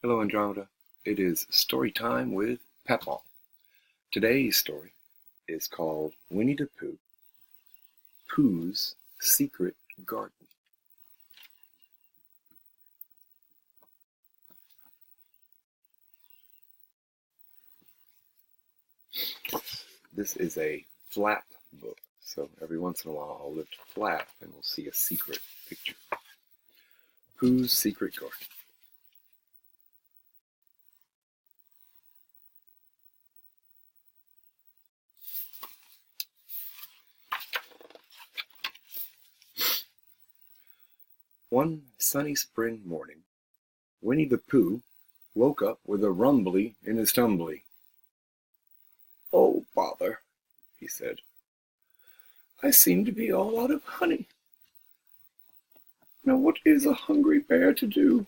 Hello, Andromeda. It is story time with Peppa. Today's story is called Winnie the Pooh, Pooh's Secret Garden. This is a flap book, so every once in a while I'll lift a flap and we'll see a secret picture. Pooh's Secret Garden. One sunny spring morning, Winnie the Pooh woke up with a rumbly in his tumbly. "Oh, bother," he said. "I seem to be all out of honey. Now what is a hungry bear to do?"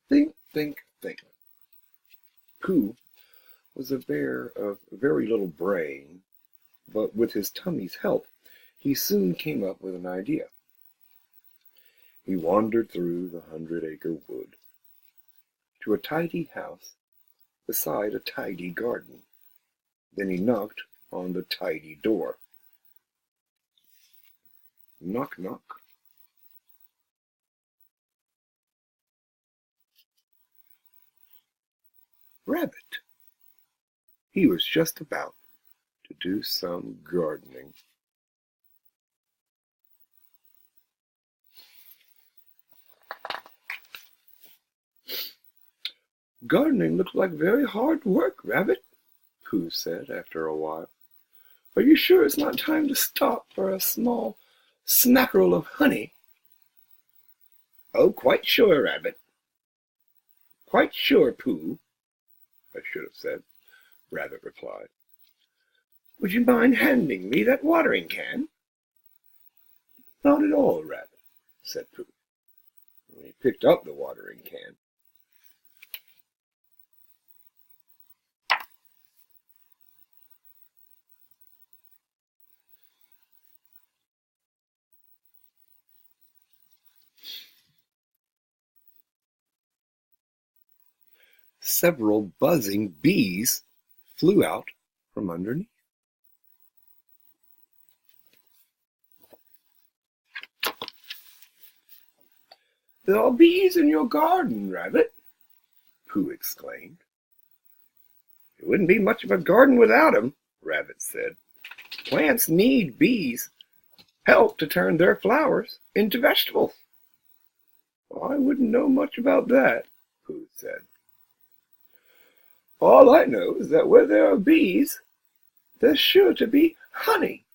Think, think, think. Pooh was a bear of very little brain, but with his tummy's help, he soon came up with an idea. He wandered through the 100-acre wood to a tidy house beside a tidy garden. Then he knocked on the tidy door. Knock, knock. Rabbit. He was just about to do some gardening. "Gardening looks like very hard work, Rabbit," Pooh said after a while. "Are you sure it's not time to stop for a small smackerel of honey?" "Oh, quite sure, Rabbit." "Quite sure, Pooh," I should have said, Rabbit replied. "Would you mind handing me that watering can?" "Not at all, Rabbit," said Pooh. When he picked up the watering can, several buzzing bees flew out from underneath. "There are bees in your garden, Rabbit," Pooh exclaimed. "It wouldn't be much of a garden without 'em," Rabbit said. "Plants need bees' help to turn their flowers into vegetables." "I wouldn't know much about that," Pooh said. "All I know is that where there are bees, there's sure to be honey,"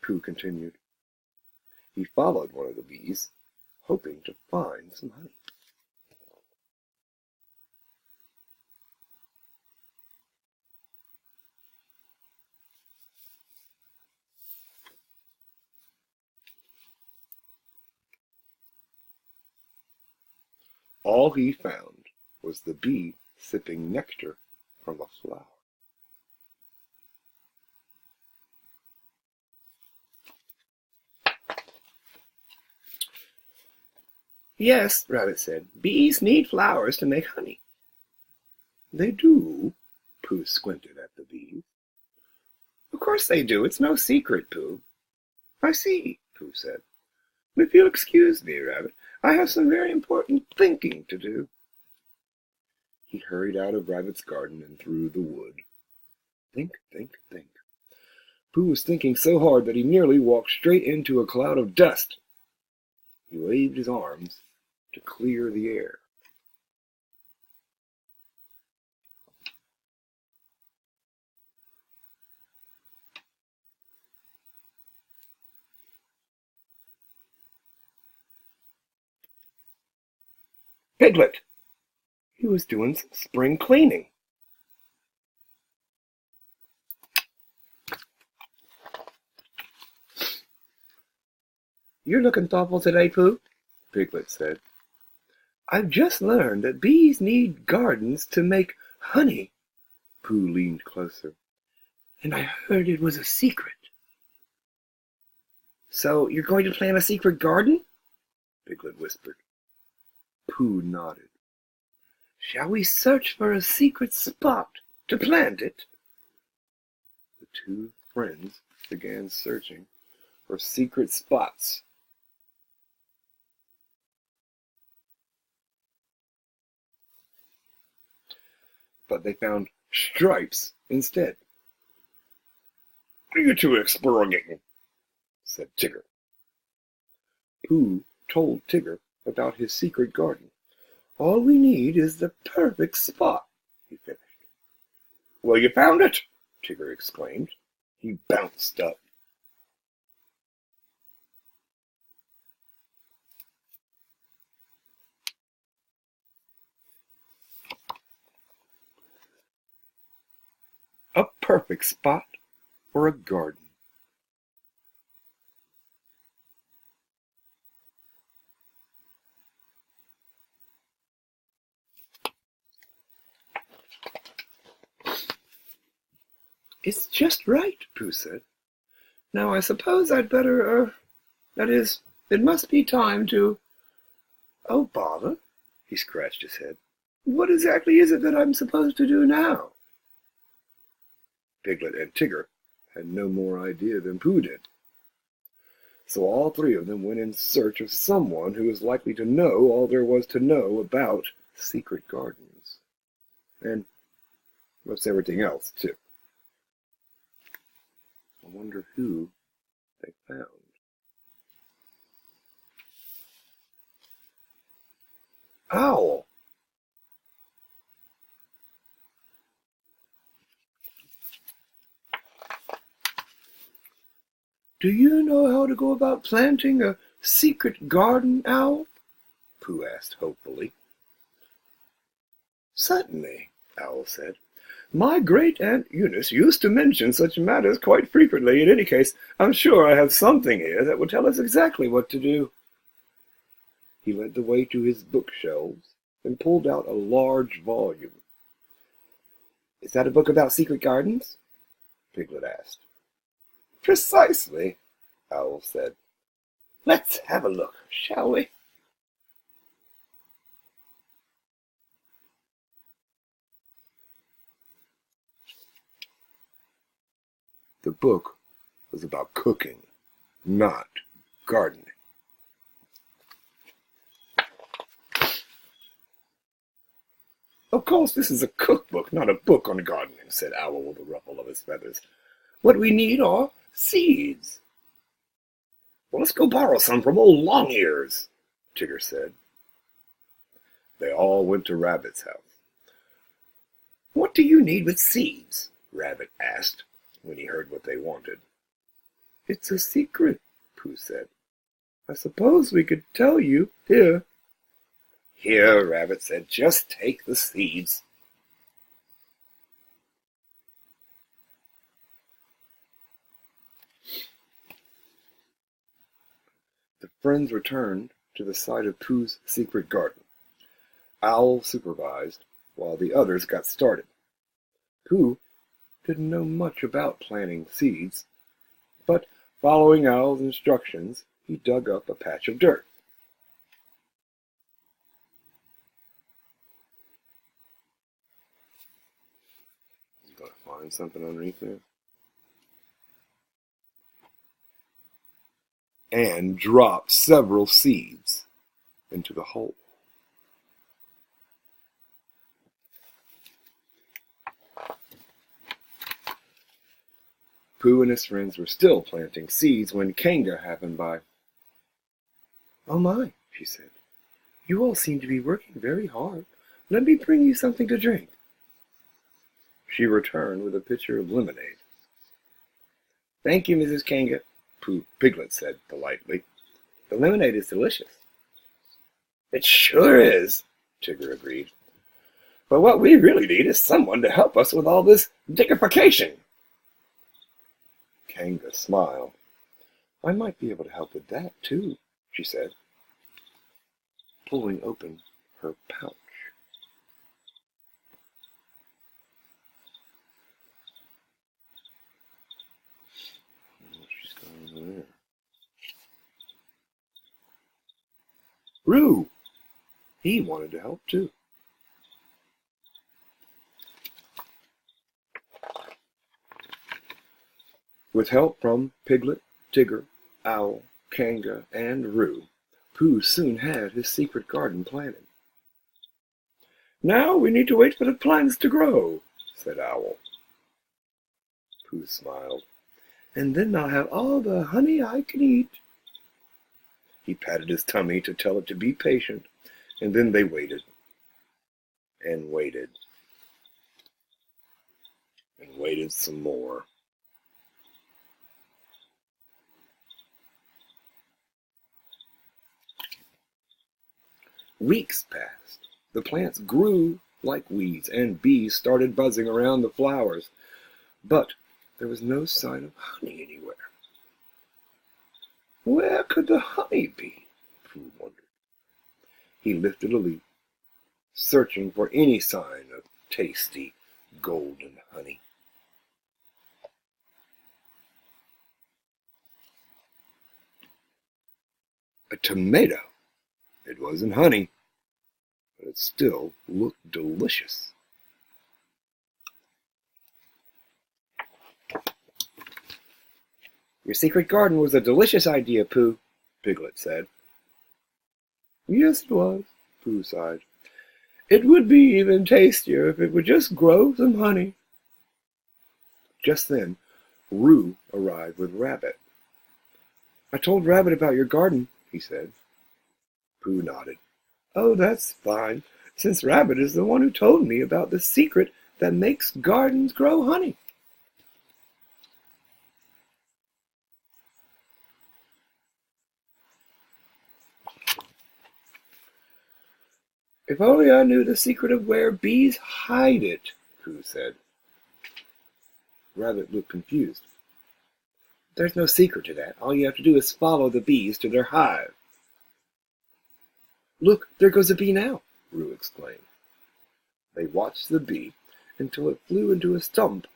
Pooh continued. He followed one of the bees, hoping to find some honey. All he found was the bee sipping nectar from a flower. "Yes," Rabbit said, "bees need flowers to make honey." "They do?" Pooh squinted at the bees. "Of course they do. It's no secret, Pooh." "I see," Pooh said. "If you'll excuse me, Rabbit, I have some very important thinking to do." He hurried out of Rabbit's garden and through the wood. Think, think, think. Pooh was thinking so hard that he nearly walked straight into a cloud of dust. He waved his arms to clear the air. Piglet! He was doing some spring cleaning. "You're looking thoughtful today, Pooh," Piglet said. "I've just learned that bees need gardens to make honey." Pooh leaned closer. "And I heard it was a secret." So you're going to plant a secret garden? Piglet whispered. Pooh nodded. Shall we search for a secret spot to plant it? The two friends began searching for secret spots. But they found stripes instead. What are you two exploring? Said Tigger. Pooh told Tigger about his secret garden. All we need is the perfect spot, he finished. Well, you found it, Tigger exclaimed. He bounced up. A perfect spot for a garden. It's just right, Pooh said. Now I suppose I'd better, that is, it must be time to... Oh, bother, he scratched his head. What exactly is it that I'm supposed to do now? Piglet and Tigger had no more idea than Pooh did. So all three of them went in search of someone who was likely to know all there was to know about secret gardens. And what's everything else, too. I wonder who they found. Owl! Do you know how to go about planting a secret garden, Owl? Pooh asked hopefully. Certainly, Owl said. My great-aunt Eunice used to mention such matters quite frequently. In any case, I'm sure I have something here that will tell us exactly what to do. He led the way to his bookshelves and pulled out a large volume. Is that a book about secret gardens? Piglet asked. Precisely, Owl said. Let's have a look, shall we? The book was about cooking, not gardening. Of course, this is a cookbook, not a book on gardening, said Owl with a ruffle of his feathers. What we need are seeds. Well, let's go borrow some from old Long-Ears, Tigger said. They all went to Rabbit's house. What do you need with seeds? Rabbit asked when he heard what they wanted. It's a secret, Pooh said. I suppose we could tell you here. Here, Rabbit said, just take the seeds. The friends returned to the site of Pooh's secret garden. Owl supervised while the others got started. Pooh didn't know much about planting seeds, but following Owl's instructions, he dug up a patch of dirt. He's going to find something underneath there. And dropped several seeds into the hole. Pooh and his friends were still planting seeds when Kanga happened by. Oh my, she said. You all seem to be working very hard. Let me bring you something to drink. She returned with a pitcher of lemonade. Thank you, Mrs. Kanga, Piglet said politely. The lemonade is delicious. It sure is, Tigger agreed. But what we really need is someone to help us with all this diggification. Kanga smiled. I might be able to help with that, too, she said, pulling open her pouch. She's got over there. Roo! He wanted to help too. With help from Piglet, Tigger, Owl, Kanga, and Roo, Pooh soon had his secret garden planted. Now we need to wait for the plants to grow, said Owl. Pooh smiled. And then I'll have all the honey I can eat. He patted his tummy to tell it to be patient, and then they waited, and waited, and waited some more. Weeks passed. The plants grew like weeds, and bees started buzzing around the flowers, but there was no sign of honey anywhere. Where could the honey be? Pooh wondered. He lifted a leaf, searching for any sign of tasty golden honey. A tomato! It wasn't honey, but it still looked delicious. Your secret garden was a delicious idea, Pooh, Piglet said. Yes, it was, Pooh sighed. It would be even tastier if it would just grow some honey. Just then, Roo arrived with Rabbit. I told Rabbit about your garden, he said. Pooh nodded. Oh, that's fine, since Rabbit is the one who told me about the secret that makes gardens grow honey. If only I knew the secret of where bees hide it, Pooh said. Rabbit looked confused. There's no secret to that. All you have to do is follow the bees to their hive. Look, there goes a bee now, Roo exclaimed. They watched the bee until it flew into a stump.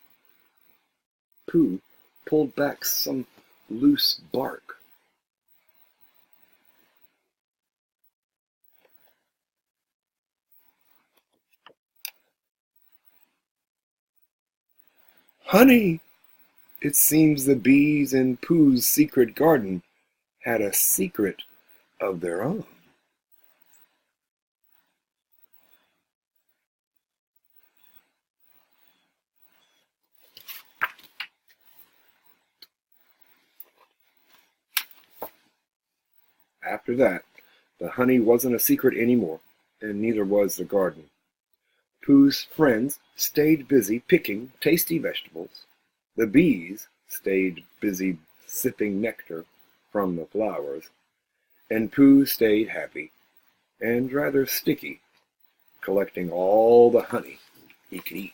Pooh pulled back some loose bark. Honey! It seems the bees in Pooh's secret garden had a secret of their own. After that, the honey wasn't a secret anymore, and neither was the garden. Pooh's friends stayed busy picking tasty vegetables. The bees stayed busy sipping nectar from the flowers, and Pooh stayed happy and rather sticky, collecting all the honey he could eat.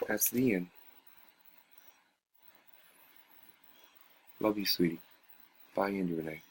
That's the end. Love you, sweetie. Bye, Andy Renee.